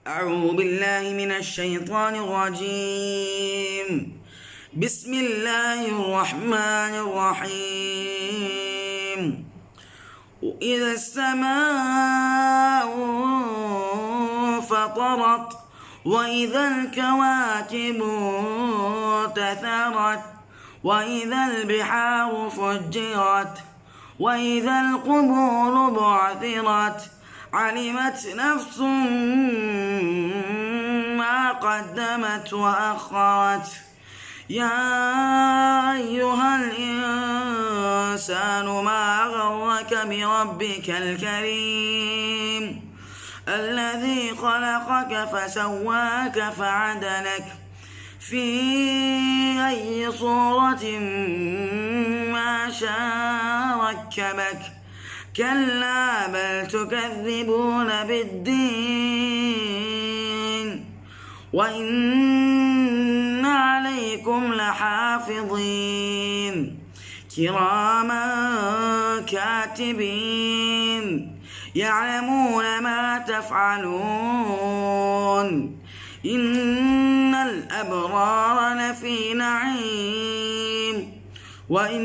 أعوذ بالله من الشيطان الرجيم. بسم الله الرحمن الرحيم. وإذا السماء انفطرت وإذا الكواكب انتثرت وإذا البحار فجرت وإذا القبور بعثرت علمت نفس ما قدمت وأخرت. يا أيها الإنسان ما غرك بربك الكريم الذي خلقك فسواك فعدلك في أي صورة ما شاء ركبك. كلا بل تكذبون بالدين وإن عليكم لحافظين كراما كاتبين يعلمون ما تفعلون. إن الأبرار لفي نعيم وإن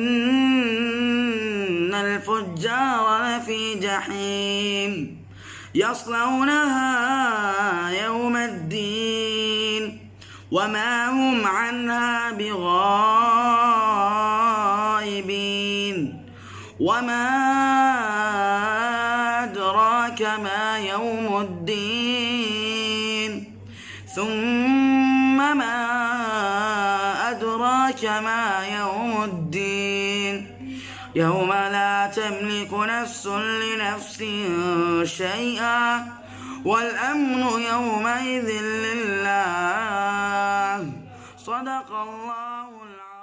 الفجار لفي جحيم يصلونها يوم الدين وما هم عنها بغائبين. وما أدراك ما يوم الدين ثم ما أدراك ما يوم الدين يوم لا تملك نفس لنفس شيئا والأمر يومئذ لله. صدق الله العظيم.